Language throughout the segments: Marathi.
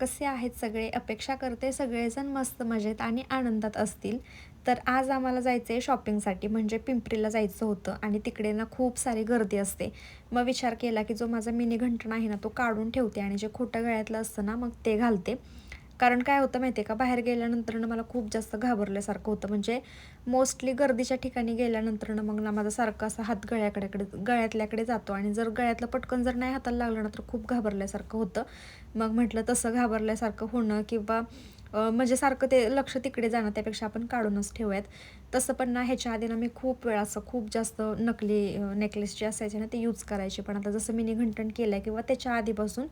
कसे आहेत सगळे? अपेक्षा करते सगळेजण मस्त मजेत आणि आनंदात असतील. तर आज आम्हाला जायचं आहे शॉपिंगसाठी म्हणजे पिंपरीला जायचं होतं आणि तिकडे ना खूप सारी गर्दी असते. मग विचार केला की जो माझा मिनी घंटण आहे ना तो काढून ठेवते आणि जे खोटं गळ्यातलं असतं ना मग ते घालते. कारण काय होतं माहिती आहे का, बाहेर गेल्यानंतरनं मला खूप जास्त घाबरल्यासारखं होतं. म्हणजे मोस्टली गर्दीच्या ठिकाणी गेल्यानंतरनं मग ना माझा सारखा असा हात गळ्यातल्याकडे जातो आणि जर गळ्यातलं पटकन जर नाही हाताला लागलं ना तर खूप घाबरल्यासारखं होतं. मग म्हटलं तसं घाबरल्यासारखं होणं किंवा म्हणजे सारखं ते लक्ष तिकडे जाणं त्यापेक्षा आपण काढूनच ठेवूयात. तसं पण ना ह्याच्या आधी ना मी खूप वेळा असं खूप जास्त नकली नेकलेस जे असायचे ना ते यूज करायचे. पण आता जसं मिनी घंटण केलं आहे किंवा त्याच्या आधीपासून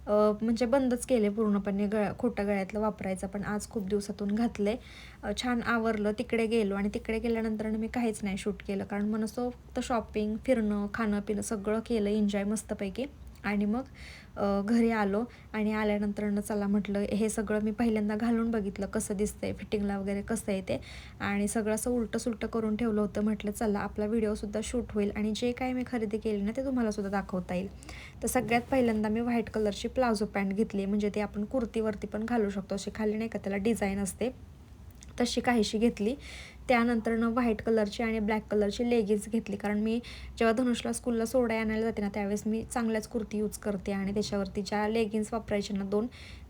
म्हणजे बंदच केले पूर्णपणे खोटं गळ्यातलं वापरायचं. पण आज खूप दिवसातून घातले. छान आवरलं, तिकडे गेलो आणि तिकडे गेल्यानंतर मी काहीच नाही शूट केलं. कारण मनसोक्त शॉपिंग, फिरणं, खाणं-पिणं सगळं केलं एन्जॉय मस्तपैकी. आणि मग घरी आलो आणि आल्यानंतरनं चला म्हटलं हे सगळं मी पहिल्यांदा घालून बघितलं कसं दिसतंय, फिटिंगला वगैरे कसं आहे ते. आणि सगळं असं उलटं-सुलटं करून ठेवलं होतं. म्हटलं चला आपला व्हिडिओसुद्धा शूट होईल आणि जे काही मी खरेदी केली ना ते तुम्हालासुद्धा दाखवता येईल. तर सगळ्यात पहिल्यांदा मी व्हाईट कलरची प्लाझो पॅन्ट घेतली. म्हणजे ते आपण कुर्तीवरती पण घालू शकतो. अशी खाली नाही का त्याला डिझाईन असते, तशी काहीशी घेतली. त्यानंतरनं व्हाईट कलरची आणि ब्लॅक कलरची लेगिन्स घेतली. कारण मी जेव्हा धनुषला स्कूलला सोडायला आणायला जाते ना त्यावेळेस मी चांगल्याच कुर्ती यूज करते आणि त्याच्यावरती ज्या लेगिन्स वापरायच्या ना 2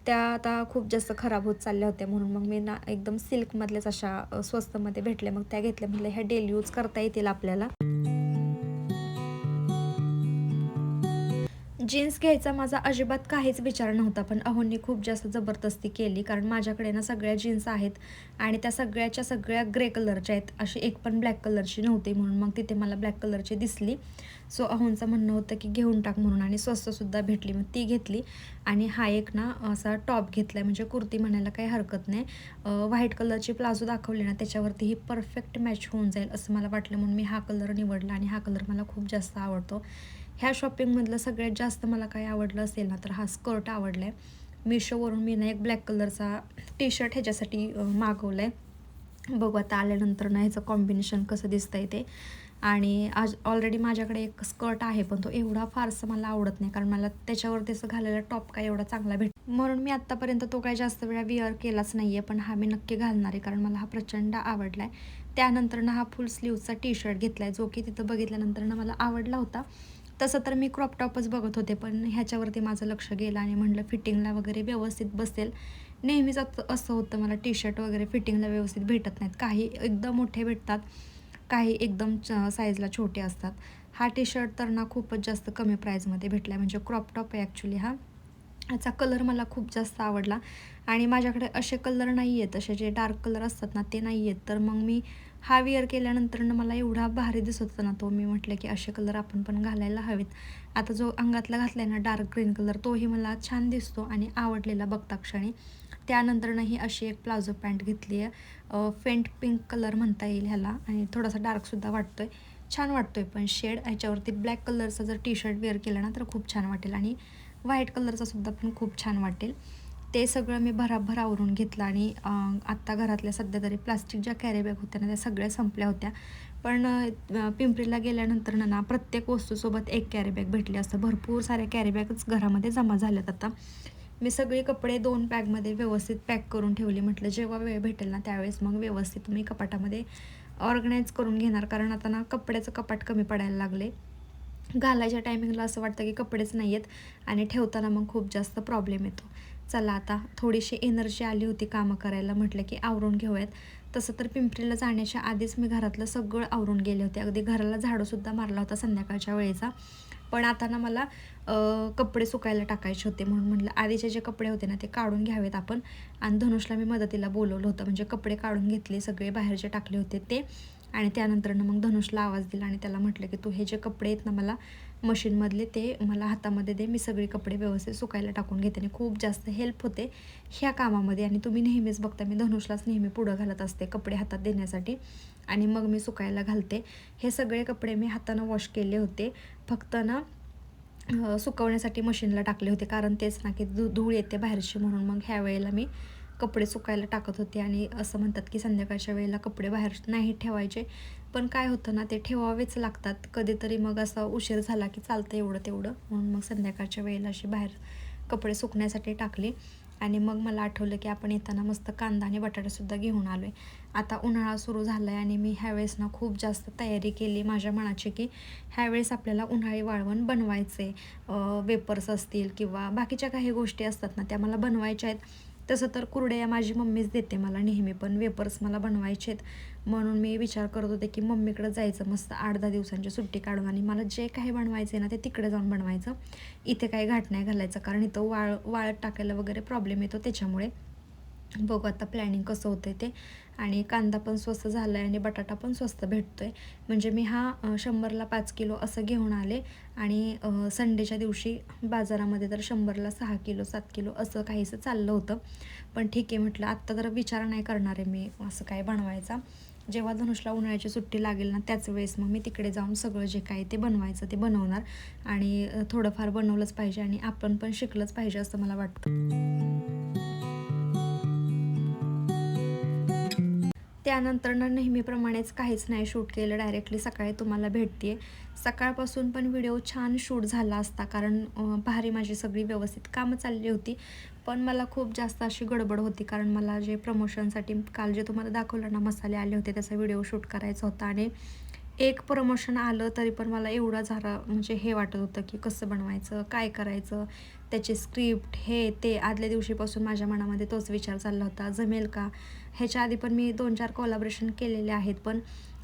त्या आता खूप जास्त खराब होत चालल्या होत्या. म्हणून मग मी ना एकदम सिल्कमधल्याच अशा स्वस्तमध्ये भेटल्या. मग त्या घेतल्या. म्हटलं ह्या डेली यूज करता येतील आपल्याला. जीन्स घ्यायचा माझा अजिबात काहीच विचार नव्हता, पण अहोंनी खूप जास्त जबरदस्ती केली. कारण माझ्याकडे ना सगळ्या जीन्स आहेत आणि त्या सगळ्याच्या सगळ्या ग्रे कलरच्या आहेत. अशी एक पण ब्लॅक कलरची नव्हती. म्हणून मग तिथे मला ब्लॅक कलरची दिसली. सो अहोंचं म्हणणं होतं की घेऊन टाक म्हणून आणि स्वस्तसुद्धा भेटली. मग ती घेतली आणि हा एक ना असा टॉप घेतला आहे, म्हणजे कुर्ती म्हणायला काही हरकत नाही. व्हाईट कलरची प्लाझो दाखवली ना त्याच्यावरती ही परफेक्ट मॅच होऊन जाईल असं मला वाटलं. म्हणून मी हा कलर निवडला आणि हा कलर मला खूप जास्त आवडतो. ह्या शॉपिंगमधलं सगळ्यात जास्त मला काय आवडलं असेल ना तर हा स्कर्ट आवडला आहे. मिशोवरून मी ना एक ब्लॅक कलरचा टी शर्ट ह्याच्यासाठी मागवलं आहे. बघू आता आल्यानंतर ना ह्याचं कॉम्बिनेशन कसं दिसतंय ते. आणि आज ऑलरेडी माझ्याकडे एक स्कर्ट आहे, पण तो एवढा फारसा मला आवडत नाही. कारण मला त्याच्यावरती असं घालायला टॉप काय एवढा चांगला म्हणून मी आत्तापर्यंत तो काही जास्त वेळा विअर केलाच नाही आहे. पण हा मी नक्की घालणार आहे कारण मला हा प्रचंड आवडला आहे. त्यानंतर हा फुल स्लीवचा टी शर्ट घेतला आहे, जो की तिथं बघितल्यानंतर मला आवडला होता. तसं तर मी क्रॉप टॉपच बघत होते, पण ह्याच्यावरती माझं लक्ष गेलं आणि म्हटलं फिटिंगला वगैरे व्यवस्थित बसेल. नेहमीच असं होतं मला टी शर्ट वगैरे फिटिंगला व्यवस्थित भेटत नाहीत. काही एकदम मोठे भेटतात, काही एकदम साईजला छोटे असतात. हा टी शर्ट तर ना खूपच जास्त कमी प्राईजमध्ये भेटला आहे. म्हणजे क्रॉप टॉप आहे ॲक्च्युली हा. ह्याचा कलर मला खूप जास्त आवडला आणि माझ्याकडे असे कलर नाही आहेत, असे जे डार्क कलर असतात ना ते नाही आहेत. तर मग मी हा विअर केल्यानंतरनं मला एवढा भारी दिसत होता ना तो, मी म्हटलं की असे कलर आपण पण घालायला हवेत. आता जो अंगातला घातला आहे ना डार्क ग्रीन कलर, तोही मला छान दिसतो आणि आवडलेला बघता क्षणी. त्यानंतरनं ही अशी एक प्लाझो पॅन्ट घेतली आहे. फेंट पिंक कलर म्हणता येईल ह्याला आणि थोडासा डार्कसुद्धा वाटतो आहे. छान वाटतो आहे पण शेड. ह्याच्यावरती ब्लॅक कलरचा जर टी शर्ट वेअर केला ना तर खूप छान वाटेल आणि व्हाईट कलरचा सुद्धा पण खूप छान वाटेल. ते सगळं मी भराभर आवरून घेतलं आणि आत्ता घरातल्या सध्या तरी प्लास्टिक ज्या कॅरी बॅग होत्या ना त्या सगळ्या संपल्या होत्या. पण पिंपरीला गेल्यानंतर ना प्रत्येक वस्तूसोबत एक कॅरी बॅग भेटली. असतं भरपूर साऱ्या कॅरी बॅगच घरामध्ये जमा झाल्यात आता. मी सगळे कपडे 2 बॅगमध्ये व्यवस्थित पॅक करून ठेवले. म्हटलं जेव्हा वेळ भेटेल ना त्यावेळेस मग व्यवस्थित मी कपाटामध्ये ऑर्गनाईज करून घेणार. कारण आता ना कपड्याचं कपाट कमी पडायला लागले. घालायच्या टायमिंगला असं वाटतं की कपडेच नाही आहेत आणि ठेवताना मग खूप जास्त प्रॉब्लेम येतो. चला आता थोडीशी एनर्जी आली होती कामं करायला, म्हटलं की आवरून घेऊयात. तसं तर पिंपरीला जाण्याच्या आधीच मी घरातलं सगळं आवरून गेले होते. अगदी घराला झाडूसुद्धा मारला होता संध्याकाळच्या वेळेचा. पण आता ना मला कपडे सुकायला टाकायचे होते. म्हणून म्हटलं आधीचे जे कपडे होते ना ते काढून घ्यावेत आपण. आणि धनुषला मी मदतीला बोलवलं होतं. म्हणजे कपडे काढून घेतले, सगळे बाहेरचे टाकले होते ते. आणि त्यानंतरनं मग धनुषला आवाज दिला आणि त्याला म्हटलं की तू हे जे कपडे आहेत ना मला मशीनमधले ते मला हातामध्ये दे, मी सगळे कपडे व्यवस्थित सुकायला टाकून घेते. आणि खूप जास्त हेल्प होते ह्या कामामध्ये. आणि तुम्ही नेहमीच बघता मी धनुषलाच नेहमी पुढं घालत असते कपडे हातात देण्यासाठी आणि मग मी सुकायला घालते. हे सगळे कपडे मी हातानं वॉश केले होते. फक्त ना सुकवण्यासाठी मशीनला टाकले होते, कारण तेच ना की धूळ येते बाहेरची. म्हणून मग ह्या वेळेला मी कपडे सुकायला टाकत होते. आणि असं म्हणतात की संध्याकाळच्या वेळेला कपडे बाहेर नाही ठेवायचे, पण काय होतं ना ते ठेवावेच लागतात. कधीतरी मग असा उशीर झाला की चालतं एवढं तेवढं, म्हणून मग संध्याकाळच्या वेळेला अशी बाहेर कपडे सुकण्यासाठी टाकले. आणि मग मला आठवलं की आपण येताना मस्त कांदा आणि बटाटासुद्धा घेऊन आलो आहे. आता उन्हाळा सुरू झाला आहे आणि मी ह्यावेळेस ना खूप जास्त तयारी केली माझ्या मनाची की ह्यावेळेस आपल्याला उन्हाळी वाळवण बनवायचे. वेपर्स असतील किंवा बाकीच्या काही गोष्टी असतात ना त्या मला बनवायच्या आहेत. तसं तर कुरडया माझी मम्मीच देते मला नेहमी, पण वेपर्स मला बनवायचे आहेत. म्हणून मी विचार करत होते की मम्मीकडे जायचं मस्त 8-10 दिवसांची सुट्टी काढून आणि मला जे काही बनवायचं आहे ना ते तिकडे जाऊन बनवायचं. इथे काही घाट नाही घालायचं, कारण इथं वाळत टाकायला वगैरे प्रॉब्लेम येतो त्याच्यामुळे. बघू आता प्लॅनिंग कसं होतं ते. आणि कांदा पण स्वस्त झाला आहे आणि बटाटा पण स्वस्त भेटतो आहे. म्हणजे मी हा 100ला 5 किलो असं घेऊन आले आणि संडेच्या दिवशी बाजारामध्ये तर 100ला 6 किलो 7 किलो असं काहीसं चाललं होतं. पण ठीक आहे म्हटलं आत्ता जरा विचार नाही करणार आहे मी असं काय बनवायचा. जेव्हा धनुषला उन्हाळ्याची सुट्टी लागेल ना त्याच वेळेस मग मी तिकडे जाऊन सगळं जे काही ते बनवायचं ते बनवणार. आणि थोडंफार बनवलंच पाहिजे आणि आपण पण शिकलंच पाहिजे असं मला वाटतं. त्यानंतरनं नेहमीप्रमाणेच काहीच नाही शूट केलं, डायरेक्टली सकाळी तुम्हाला भेटते आहे. सकाळपासून पण व्हिडिओ छान शूट झाला असता, कारण भारी माझी सगळी व्यवस्थित कामं चालली होती. पण मला खूप जास्त अशी गडबड होती, कारण मला जे प्रमोशनसाठी काल जे तुम्हाला दाखवलं ना मसाले आले होते त्याचा व्हिडिओ शूट करायचा होता. आणि एक प्रमोशन आलं तरी पण मला एवढा झाला म्हणजे हे वाटत होतं की कसं बनवायचं, काय करायचं, त्याची स्क्रिप्ट हे ते आदल्या दिवशीपासून माझ्या मनामध्ये तोच विचार चालला होता, जमेल का. ह्याच्या आधी पण मी 2-4 कोलॅबोरेशन केलेले आहेत, पण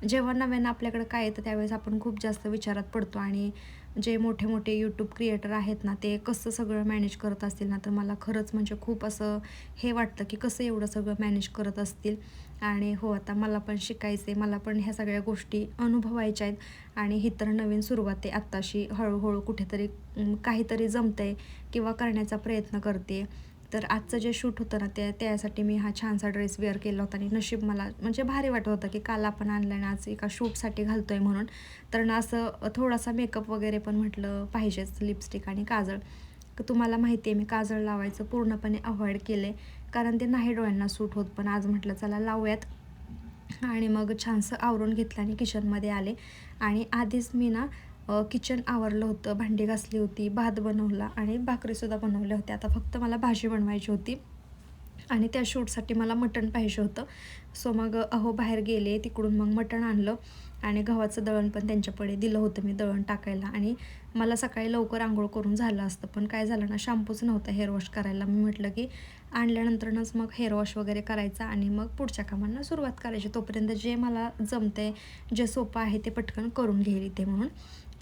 जेव्हा नव्यानं आपल्याकडे काय येतं त्यावेळेस आपण खूप जास्त विचारात पडतो. आणि जे मोठे मोठे यूट्यूब क्रिएटर आहेत ना ते कसं सगळं मॅनेज करत असतील ना, तर मला खरंच म्हणजे खूप असं हे वाटतं की कसं एवढं सगळं मॅनेज करत असतील. आणि हो आता मला पण शिकायचं आहे, मला पण ह्या सगळ्या गोष्टी अनुभवायच्या आहेत. आणि ही तर नवीन सुरुवात आहे, आत्ताशी हळूहळू कुठेतरी काहीतरी जमतं आहे किंवा करण्याचा प्रयत्न करते. तर आजचं जे शूट होतं ना त्यासाठी मी हा छानसा ड्रेस वेअर केला होता आणि नशीब मला म्हणजे भारी वाटत होतं की काल आपण आणलं आणि आज एका शूटसाठी घालतो आहे म्हणून. तर ना असं थोडासा मेकअप वगैरे पण म्हटलं पाहिजेच, लिपस्टिक आणि काजळ. तुम्हाला माहिती आहे मी काजळ लावायचं पूर्णपणे अव्हॉइड केलं आहे, कारण ते नाही डोळ्यांना सूट होत. पण आज म्हटलं चला लावूयात. आणि मग छानसं आवरून घेतलं आणि किचनमध्ये आले. आणि आधीच मी ना किचन आवरलं होतं, भांडी घासली होती, भात बनवला आणि भाकरीसुद्धा बनवल्या होत्या. आता फक्त मला भाजी बनवायची होती आणि त्या शूटसाठी मला मटण पाहिजे होतं. सो मग बाहेर गेले, तिकडून मग मटण आणलं आणि गव्हाचं दळण पण त्यांच्याकडे दिलं होतं मी दळण टाकायला. आणि मला सकाळी लवकर अंघोळ करून झालं असतं, पण काय झालं ना शॅम्पूच नव्हता हेअर वॉश करायला. मी म्हटलं की आणल्यानंतरच मग हेअर वॉश वगैरे करायचा आणि मग पुढच्या कामांना सुरुवात करायची. तोपर्यंत जे मला जमतं आहे, जे सोपं आहे ते पटकन करून घेईल इथे म्हणून.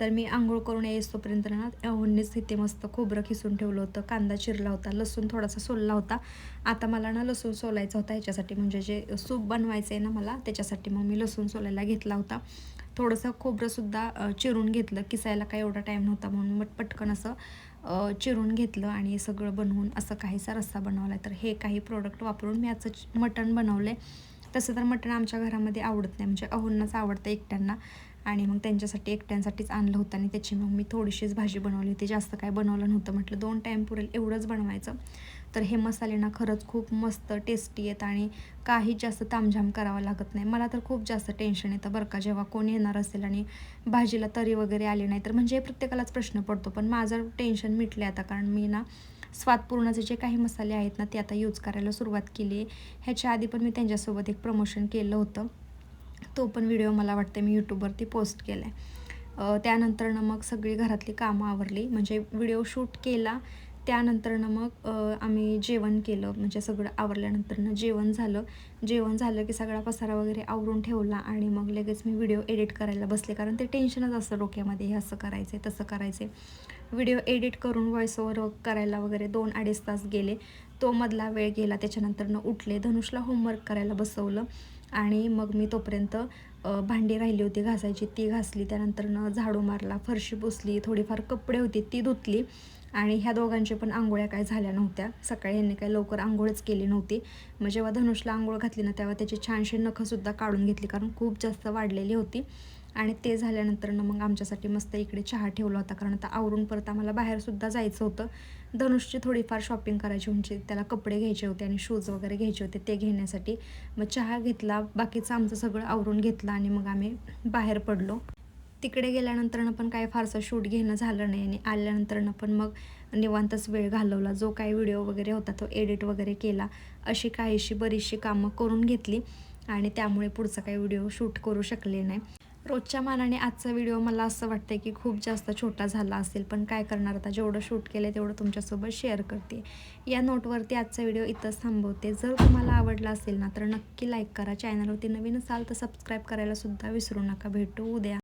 तर मी अंघोळ करून येईस तोपर्यंत ना अहोंनीच इथे मस्त खोबरं खिसून ठेवलं होतं, कांदा चिरला होता, लसूण थोडासा सोलला होता. आता मला ना लसूण सोलायचा होता ह्याच्यासाठी, म्हणजे जे सूप बनवायचं आहे ना मला त्याच्यासाठी. मग मी लसूण सोलायला घेतला होता. थोडंसं खोबरंसुद्धा चिरून घेतलं, किसायला काही एवढा टाईम नव्हता म्हणून मग पटकन असं चिरून घेतलं आणि सगळं बनवून असं काहीसा रस्सा बनवला आहे. तर हे काही प्रोडक्ट वापरून मी याचं मटण बनवलं आहे. तसं तर मटण आमच्या घरामध्ये आवडत नाही, म्हणजे अहोंनाच आवडतं एकट्यांना. आणि मग त्यांच्यासाठी एकट्यांसाठीच आणलं होतं आणि त्याची मग मी थोडीशीच भाजी बनवली होती, जास्त काय बनवलं नव्हतं. म्हटलं 2 टाईम पुरेल एवढंच बनवायचं. तर हे मसाले ना खरंच खूप मस्त टेस्टी आहेत आणि काहीच जास्त तामझाम करावं लागत नाही. मला तर खूप जास्त टेन्शन येतं बरं का जेव्हा कोण येणार असेल आणि भाजीला तरी वगैरे आली नाही तर, म्हणजे प्रत्येकालाच प्रश्न पडतो. पण माझं टेन्शन मिटलं आता, कारण मी ना स्वादपूर्णाचे जे काही मसाले आहेत ना ते आता यूज करायला सुरुवात केली आहे. ह्याच्या आधी पण मी त्यांच्यासोबत एक प्रमोशन केलं होतं, तो पण व्हिडिओ मला वाटते मी यूट्यूबवरती पोस्ट केला आहे. त्यानंतरनं मग सगळी घरातली कामं आवरली, म्हणजे व्हिडिओ शूट केला. त्यानंतरनं मग आम्ही जेवण केलं, म्हणजे सगळं आवरल्यानंतरनं जेवण झालं की सगळा पसारा वगैरे आवरून ठेवला आणि मग लगेच मी व्हिडिओ एडिट करायला बसले, कारण ते टेन्शनच असतं डोक्यामध्ये, हे असं करायचं आहे तसं करायचं आहे. व्हिडिओ एडिट करून व्हॉइस ओव्हर करायला वगैरे 2-2.5 तास गेले. तो मधला वेळ गेला. त्याच्यानंतरनं उठले, धनुषला होमवर्क करायला बसवलं आणि मग मी तोपर्यंत भांडी राहिली होती घासायची ती घासली. त्यानंतरनं झाडू मारला, फरशी पुसली, थोडीफार कपडे होती ती धुतली. आणि ह्या दोघांच्या पण आंघोळ्या काय झाल्या नव्हत्या. सकाळी यांनी काही लवकर आंघोळच केली नव्हती. मग जेव्हा धनुषला आंघोळ घातली ना तेव्हा त्याची छानशी नखंसुद्धा काढून घेतली, कारण खूप जास्त वाढलेली होती. आणि ते झाल्यानंतरनं मग आमच्यासाठी मस्त इकडे चहा ठेवला होता, कारण आता आवरून परत आम्हाला बाहेरसुद्धा जायचं होतं. धनुषची थोडीफार शॉपिंग करायची, म्हणजे त्याला कपडे घ्यायचे होते आणि शूज वगैरे घ्यायचे होते ते घेण्यासाठी. मग चहा घेतला, बाकीचं आमचं सगळं आवरून घेतलं आणि मग आम्ही बाहेर पडलो. तिकडे गेल्यानंतरनं पण काय फारसं शूट घेणं झालं नाही आणि आल्यानंतरनं पण मग निवांतच वेळ घालवला. जो काही व्हिडिओ वगैरे होता तो एडिट वगैरे केला. अशी काहीशी बरीचशी कामं करून घेतली आणि त्यामुळे पुढचा काही व्हिडिओ शूट करू शकले नाही. रोजच्या मानाने आजचा व्हिडिओ मला असं वाटतं की खूप जास्त छोटा झाला असेल, पण काय करणार आता, जेवढं शूट केलं तेवढं तुमच्यासोबत शेअर करते. या नोटवरती आजचा व्हिडिओ इथंच थांबवते. जर तुम्हाला आवडला असेल ना तर नक्की लाईक करा. चॅनलवरती नवीन असाल तर सबस्क्राईब करायला सुद्धा विसरू नका. भेटू उद्या.